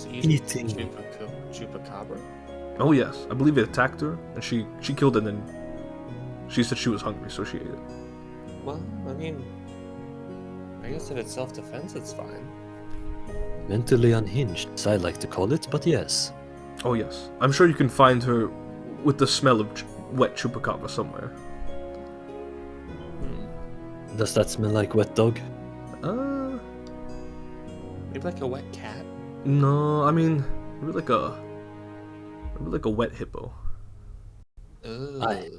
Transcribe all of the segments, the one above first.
was eating chupacabra. Oh yes, I believe it attacked her, and she killed it, and then she said she was hungry, so she ate it. Well, I mean, I guess if it's self-defense, it's fine. mentally unhinged, as I like to call it, but yes. Oh yes, I'm sure you can find her with the smell of wet chupacabra somewhere. Does that smell like wet dog? Maybe like a wet cat. No, I mean maybe like a wet hippo. Aye.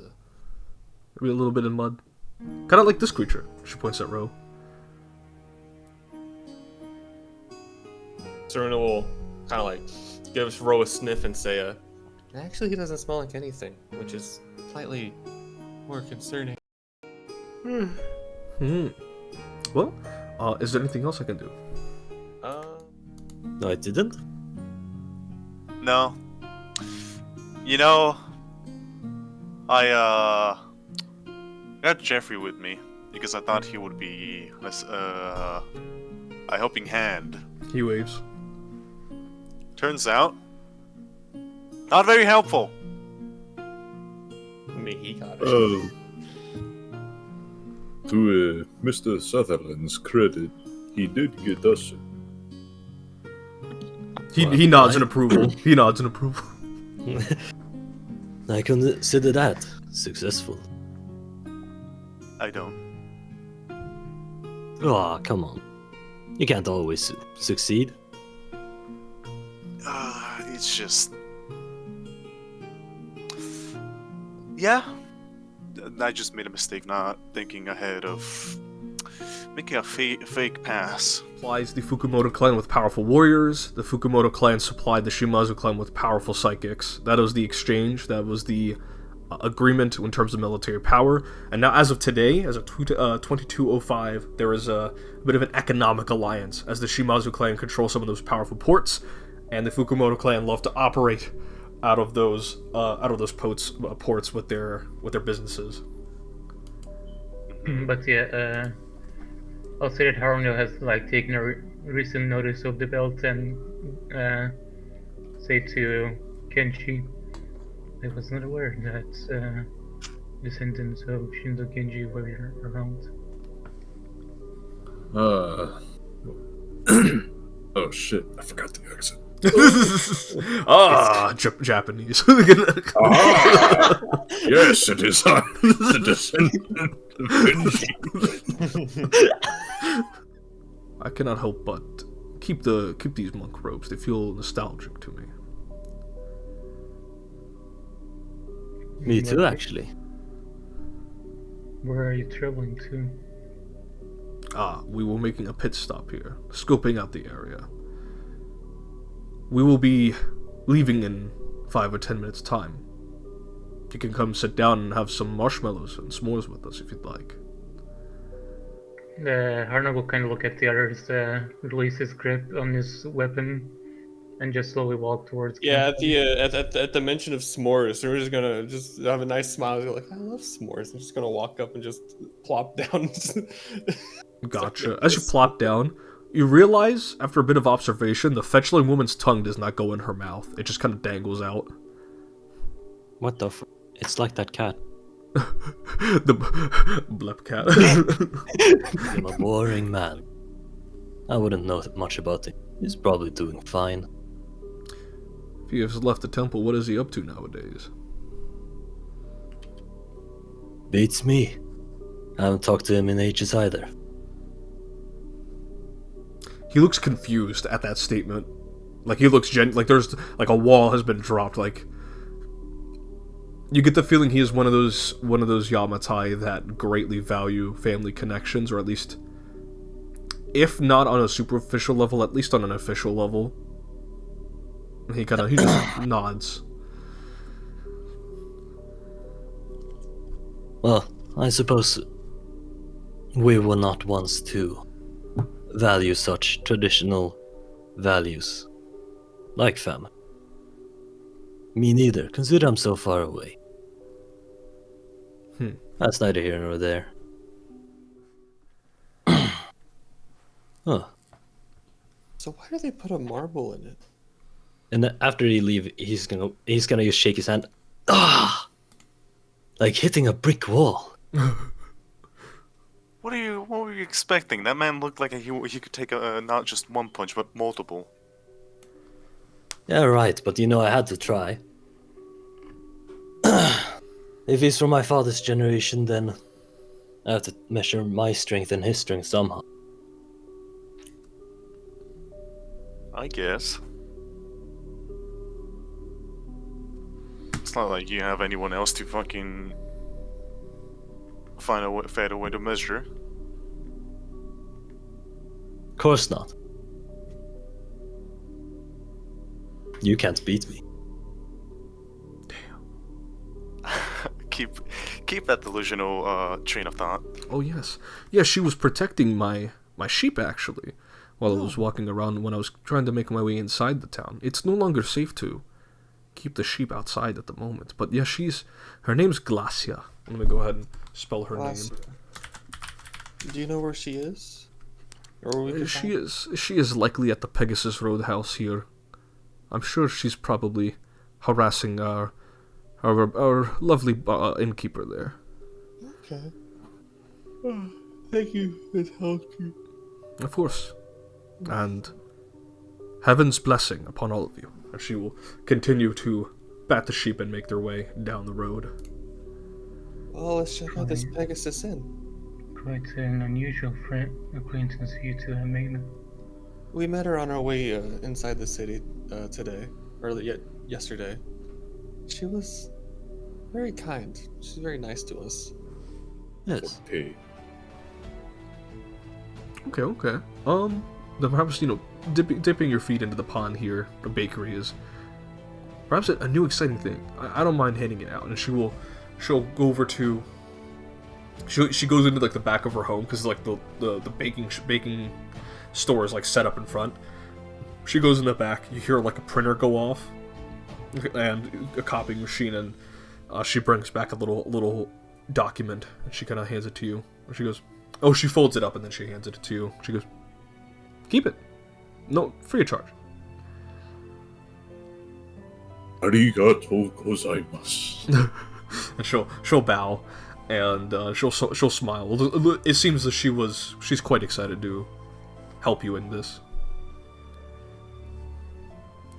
Maybe a little bit of mud. Kind of like this creature. She points at Ro. Saruna will kind of like give Ro a sniff and say, actually he doesn't smell like anything, which is slightly more concerning. Well, is there anything else I can do? No, I didn't. No. You know, I got Jeffrey with me because I thought he would be a helping hand. He waves. Turns out, not very helpful. I mean, he got it. To Mr. Sutherland's credit, he did get us. He nods in approval. He nods in approval. I consider that successful. I don't. Oh, come on. You can't always succeed. It's just... Yeah. I just made a mistake not thinking ahead of making a fake pass. Supplies the Fukumoto clan with powerful warriors. The Fukumoto clan supplied the Shimazu clan with powerful psychics. That was the exchange. That was the agreement in terms of military power. And now, as of today, as of 2205, there is a bit of an economic alliance, as the Shimazu clan control some of those powerful ports, and the Fukumoto clan love to operate out of those ports with their businesses. But yeah, I'll say that Haruno has like taken a recent notice of the belt and say to Kenshi, I was not aware that descendants of Shindo Genji were around. Oh shit, I forgot the accent. Japanese. Yes, it is I, the descendant of Kenshi. I cannot help but keep these monk robes. They feel nostalgic to me. Me too, actually. Where are you traveling to? We were making a pit stop here, scoping out the area. We will be leaving in 5 or 10 minutes' time. You can come sit down and have some marshmallows and s'mores with us if you'd like. Haruno will kind of look at the others, release his grip on his weapon, and just slowly walk towards. Yeah, at the mention of s'mores, we're just gonna just have a nice smile. We're like, I love s'mores. I'm just gonna walk up and just plop down. Gotcha. As you plop down, you realize, after a bit of observation, the fetchling woman's tongue does not go in her mouth. It just kind of dangles out. What the It's like that cat. The blep cat. I'm a boring man. I wouldn't know much about him. He's probably doing fine. If he has left the temple, what is he up to nowadays? Beats me. I haven't talked to him in ages either. He looks confused at that statement. Like, he looks like there's, like, a wall has been dropped. Like, you get the feeling he is one of those Yamatai that greatly value family connections, or at least, if not on a superficial level, at least on an official level. He just nods. Well, I suppose we were not ones to value such traditional values, like family. Me neither, consider I'm so far away. That's neither here nor there. So why do they put a marble in it? And then after he leave, he's gonna just shake his hand. Ah, like hitting a brick wall. What were you expecting? That man looked like he could take not just one punch, but multiple. Yeah, right. But I had to try. If he's from my father's generation, then I have to measure my strength and his strength somehow. I guess. It's not like you have anyone else to fucking find a fair way to measure. Of course not. You can't beat me. Keep that delusional train of thought. Oh yes, yeah. She was protecting my sheep actually, while I was walking around when I was trying to make my way inside the town. It's no longer safe to keep the sheep outside at the moment. But yeah, her name's Glacia. I'm gonna go ahead and spell her name. Do you know where she is? Or where we She is likely at the Pegasus Roadhouse here. I'm sure she's probably harassing our lovely innkeeper there. Okay. Oh, thank you. It helped you. Of course. And heaven's blessing upon all of you. And she will continue to bat the sheep and make their way down the road. Well, let's check out this Pegasus Inn. Quite an unusual acquaintance for you to have made. We met her on our way inside the city today, yesterday. She was very kind. She's very nice to us. Yes. Okay. Okay. Then perhaps, dipping your feet into the pond here, the bakery is perhaps a new exciting thing. I don't mind handing it out, and she'll go over to. She goes into like the back of her home because like the baking store is like set up in front. She goes in the back. You hear like a printer go off, and a copying machine, and she brings back a little document, and she kind of hands it to you. And she goes, oh, she folds it up and then she hands it to you. She goes, keep it. No, free of charge. Arigatou gozaimasu. And she'll bow, and she'll smile. It seems that she's quite excited to help you in this.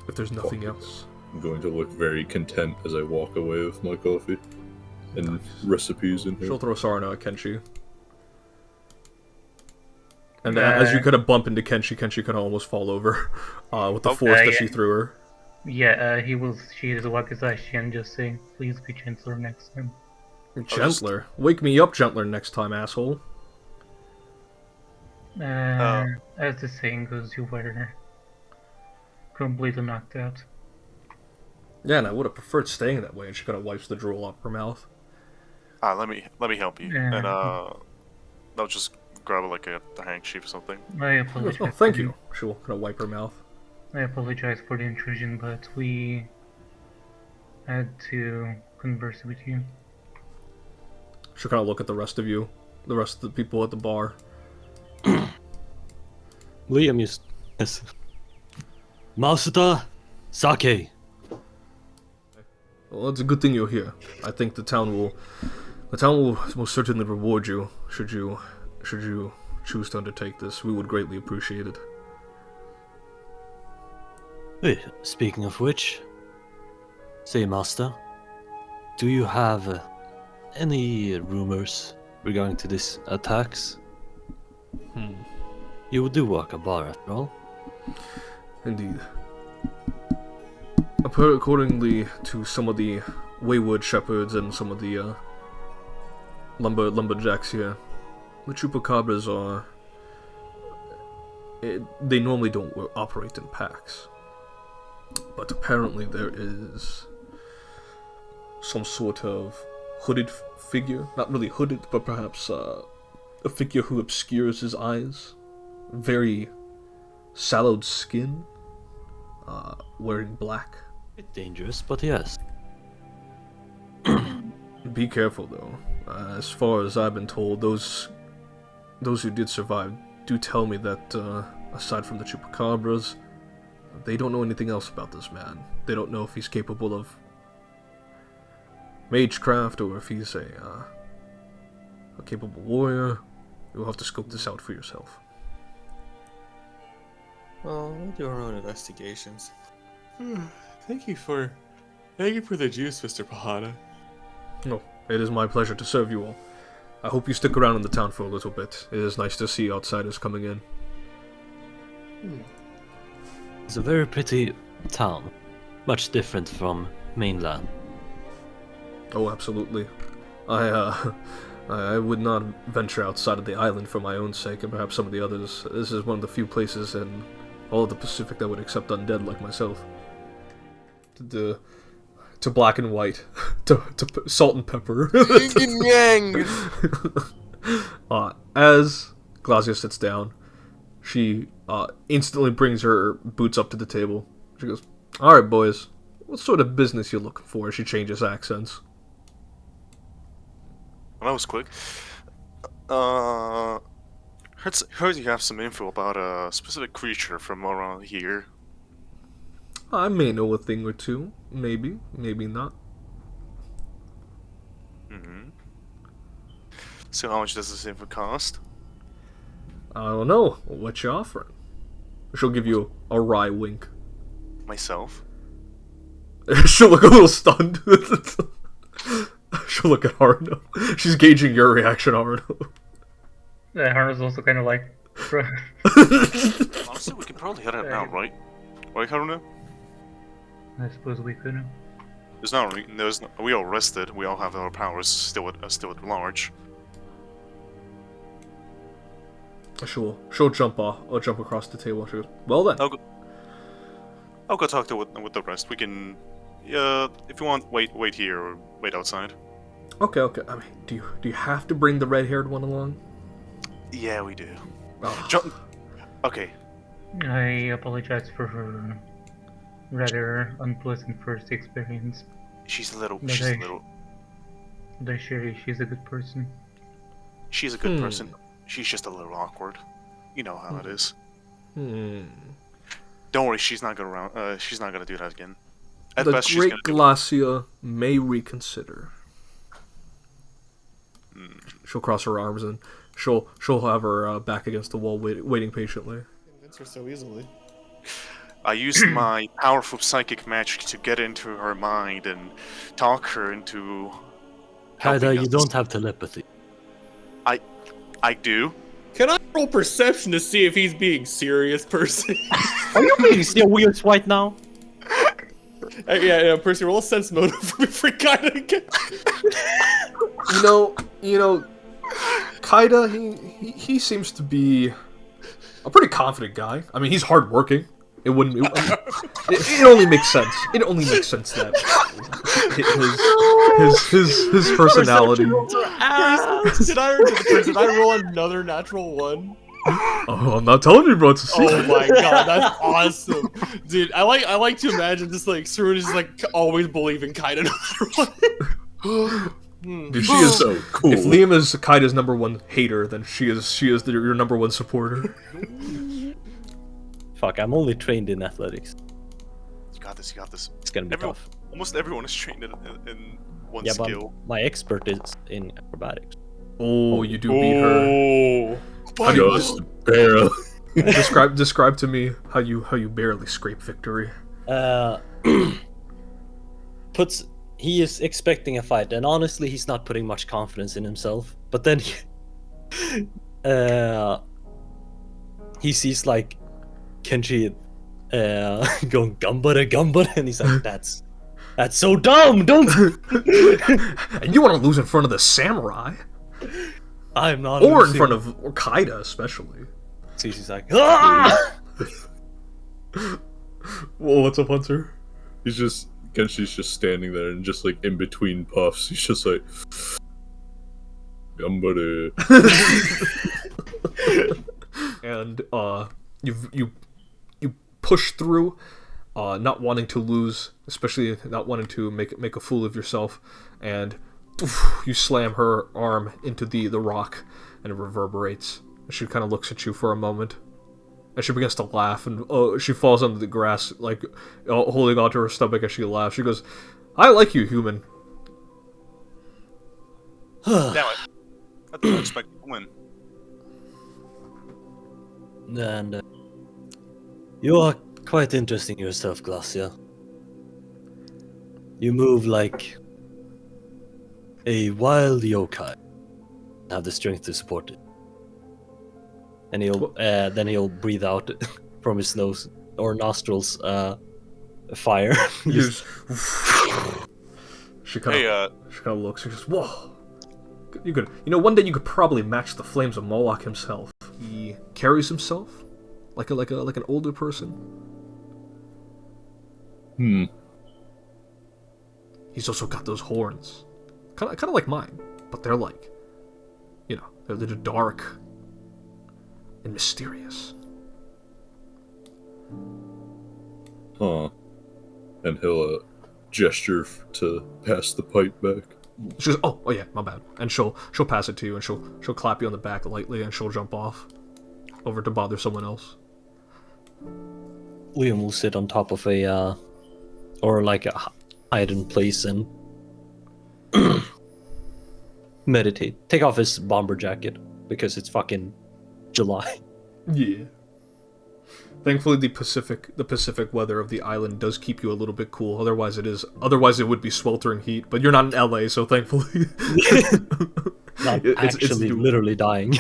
If there's nothing else. I'm going to look very content as I walk away with my coffee and recipes in here. She'll throw Saruna at Kenshi. And as you kind of bump into Kenshi kind of almost fall over with the force that she threw her. Yeah, she is Wakizashi and just say, please be gentler next time. Gentler? Wake me up gentler next time, asshole. As the saying goes, you were completely knocked out. Yeah, and I would have preferred staying that way, and she kind of wipes the drool off her mouth. Let me help you. Yeah. And I'll just grab the handkerchief or something. I apologize. Oh, thank you. She'll kind of wipe her mouth. I apologize for the intrusion, but we had to converse with you. She'll kind of look at the rest of you, the rest of the people at the bar. Liam, yes. Masuta, sake. Well, it's a good thing you're here. I think the town will most certainly reward you should you choose to undertake this. We would greatly appreciate it. Wait, speaking of which, say, Master, do you have any rumors regarding to these attacks? You do work a bar after all. Indeed. Accordingly to some of the wayward shepherds and some of the lumberjacks here, the chupacabras they normally don't operate in packs. But apparently there is some sort of hooded figure, not really hooded, but perhaps a figure who obscures his eyes, very sallowed skin, wearing black. Bit dangerous, but yes. Be careful though. As far as I've been told, those who did survive do tell me that aside from the chupacabras, they don't know anything else about this man. They don't know if he's capable of magecraft or if he's a capable warrior. You'll have to scope this out for yourself. Well, we'll do our own investigations. Thank you for the juice, Mr. Pahana. No, it is my pleasure to serve you all. I hope you stick around in the town for a little bit. It is nice to see outsiders coming in. It's a very pretty town. Much different from mainland. Oh, absolutely. I would not venture outside of the island for my own sake, and perhaps some of the others. This is one of the few places in all of the Pacific that would accept undead like myself. To black and white, to salt and pepper. As Glazia sits down, she instantly brings her boots up to the table. She goes, "Alright, boys, what sort of business you looking for?" She changes accents. Well, that was quick. Heard you have some info about a specific creature from around here. I may know a thing or two. Maybe, maybe not. So how much does this info cost? I don't know. What you offering? She'll give you a wry wink. Myself? She'll look a little stunned. She'll look at Haruno. She's gauging your reaction, Haruno. Haruno's also kind of like... Honestly, we could probably head out now, right? Right, Haruno? I suppose we could. We all rested. We all have our powers still at large. She'll jump off or jump across the table. She goes, "Well then." I'll go talk with the rest. We can, if you want, wait here or wait outside. Okay. I mean, do you have to bring the red-haired one along? Yeah, we do. Oh. Okay. I apologize for her rather unpleasant first experience. She's a little. But I assure you, she's a good person. She's a good person. She's just a little awkward. You know how it is. Don't worry, she's not gonna do that again. At The best, great she's Glacia may reconsider. She'll cross her arms and she'll have her back against the wall, waiting patiently. Convince her so easily. I used my powerful psychic magic to get into her mind and talk her into. Kaida, you don't have telepathy. I do. Can I roll perception to see if he's being serious, Percy? Are you being still weird right now? Yeah, Percy, roll a sense motive for me for Kaida again. You know, Kaida, he seems to be a pretty confident guy. I mean, he's hardworking. It only makes sense. It only makes sense that his personality. Did I roll another natural one? Oh, I'm not telling you, bro. It's a secret. Oh my god, that's awesome, dude. I like to imagine just like Saruna is like always believing Kaida no matter what. Dude, she is so cool. If Liam is Kaida's #1 hater, then she is your #1 supporter. Fuck, I'm only trained in athletics. You got this. It's gonna be tough. Almost everyone is trained in one Yeah, skill. but my expert is in acrobatics. Oh, you do beat her. Just barely. Describe to me how you barely scrape victory. He is expecting a fight, and honestly, he's not putting much confidence in himself. But then he sees like Kenshi going gambara, and he's like, that's so dumb. Don't. And you want to lose in front of the samurai? I'm not. Or losing. in front of Kaida, especially. See, she's like, ah! Whoa, what's up, Hunter? Kenshi's just standing there and just like in between puffs, he's just like, Gambare. And you push through, not wanting to lose, especially not wanting to make a fool of yourself, and you slam her arm into the rock, and it reverberates. She kind of looks at you for a moment. And she begins to laugh, and she falls onto the grass, like, holding onto her stomach as she laughs. She goes, I like you, human. Damn it. I didn't expect you to win. And you are quite interesting yourself, Glacia. You move like a wild yokai. Have the strength to support it. And he'll breathe out from his nose or nostrils fire. She kind of looks. She goes, "Whoa, you could, one day you could probably match the flames of Moloch himself. He carries himself like an older person. He's also got those horns, kind of like mine, but they're like, they're dark and mysterious." Huh. And he'll gesture to pass the pipe back. She goes, oh yeah, my bad. And she'll pass it to you, and she'll clap you on the back lightly, and she'll jump off over to bother someone else. Liam will sit on top of a hidden place and meditate. Take off his bomber jacket because it's fucking July. Yeah. Thankfully, the Pacific weather of the island does keep you a little bit cool. Otherwise, it would be sweltering heat. But you're not in LA, so thankfully, it's literally dying.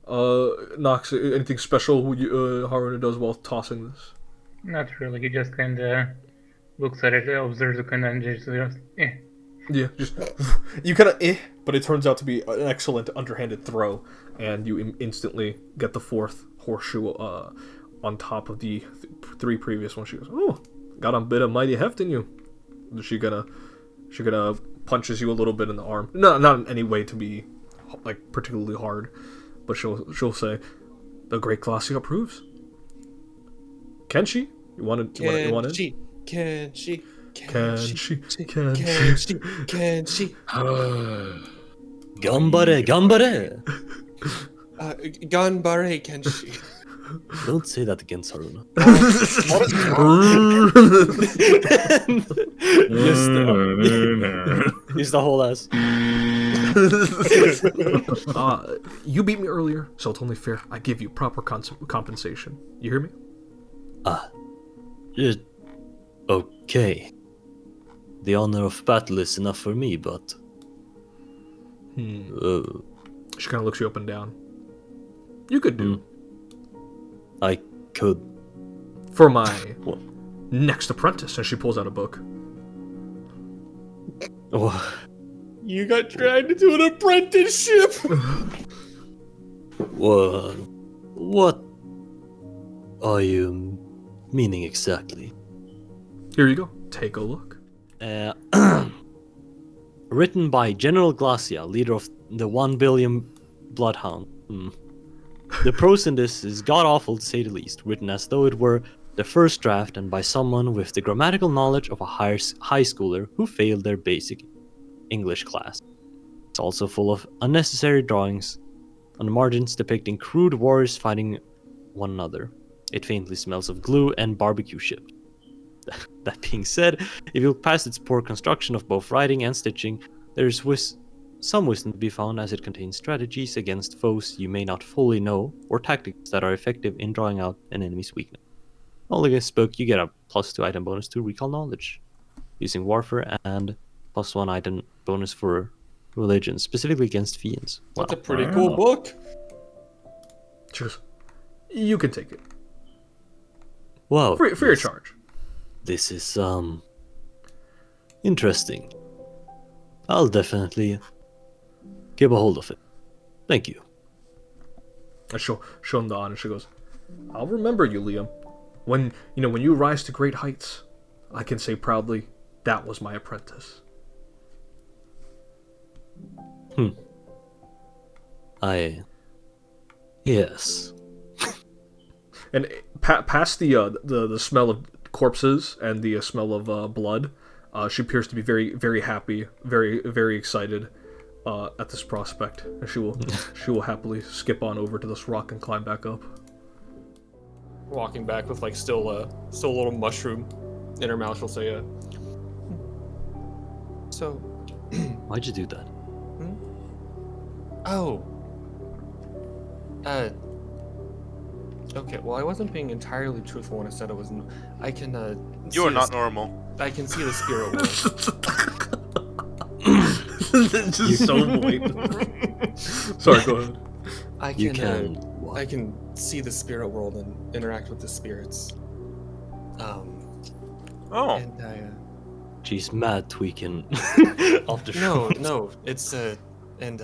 Nox, anything special Haruno does while tossing this? Not really. He just kind of looks at it, observes it, and just Yeah, just you kind of but it turns out to be an excellent underhanded throw, and you instantly get the fourth horseshoe on top of the three previous ones. She goes, "Oh, got a bit of mighty heft in you." She gonna punches you a little bit in the arm. No, not in any way to be like particularly hard, but she'll say, "The great Glacia approves." Kenshi, you want it? Kenshi. Gambare. Ganbare Kenshi. Don't say that again, Saruna. Use the whole ass. You beat me earlier, so it's only fair I give you proper compensation. You hear me? Okay. The honor of battle is enough for me, but... She kind of looks you up and down. You could do. I could. For my next apprentice, and she pulls out a book. Oh. You got dragged into an apprenticeship! What are you meaning exactly? Here you go. Take a look. Written by General Glacia, leader of the 1 billion Bloodhound. The prose in this is god-awful to say the least, written as though it were the first draft and by someone with the grammatical knowledge of a high schooler who failed their basic English class. It's also full of unnecessary drawings on the margins depicting crude warriors fighting one another. It faintly smells of glue and barbecue chips. That being said, if you look past its poor construction of both writing and stitching, there is some wisdom to be found, as it contains strategies against foes you may not fully know, or tactics that are effective in drawing out an enemy's weakness. Only in this book, you get a +2 item bonus to recall knowledge, using warfare, and +1 item bonus for religion, specifically against fiends. That's a pretty cool book. Cheers. You can take it. Wow. For your charge. This is, interesting. I'll definitely get a hold of it. Thank you. I show him the honor. She goes, "I'll remember you, Liam. When you rise to great heights, I can say proudly, that was my apprentice." Yes. And past the smell of corpses and the smell of blood, she appears to be very, very happy, very, very excited at this prospect, and she will happily skip on over to this rock and climb back up. walking back with like still a little mushroom in her mouth. She'll say, "So, Why'd you do that? oh, okay. Well, I wasn't being entirely truthful when I said it was. I can. You see are not the- normal. I can see the spirit world. It's just so blatant. Sorry, go ahead. I can. You can. I can see the spirit world and interact with the spirits. Oh, And I. She's mad tweaking off the No, shrooms. no, it's and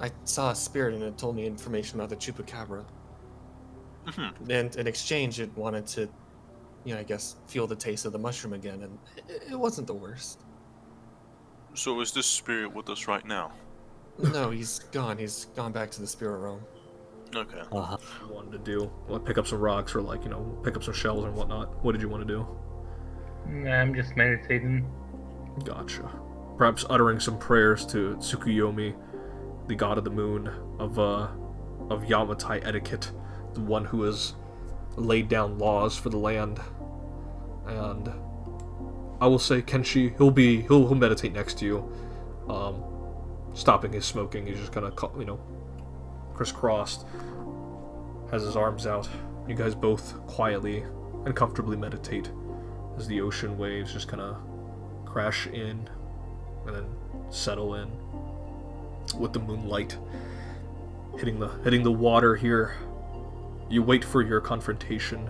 I saw a spirit and it told me information about the chupacabra. mhm. And in exchange, it wanted to, I guess, feel the taste of the mushroom again, and it wasn't the worst. So is this spirit with us right now? No, he's gone. He's gone back to the spirit realm. Okay. Uh-huh. What you wanted to do? Like pick up some rocks or like pick up some shells and whatnot. What did you want to do? Nah, I'm just meditating. Gotcha. Perhaps uttering some prayers to Tsukuyomi, the god of the moon, of Yamatai etiquette, the one who has laid down laws for the land. And I will say, Kenshi, he'll meditate next to you, stopping his smoking. He's just kind of crisscrossed, has his arms out. You guys both quietly and comfortably meditate as the ocean waves just kind of crash in and then settle in with the moonlight hitting the water here. You wait for your confrontation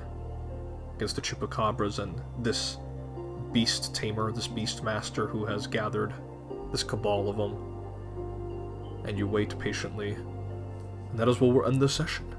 against the chupacabras and this beast tamer, this beast master who has gathered this cabal of them. And you wait patiently. And that is where we'll end this session.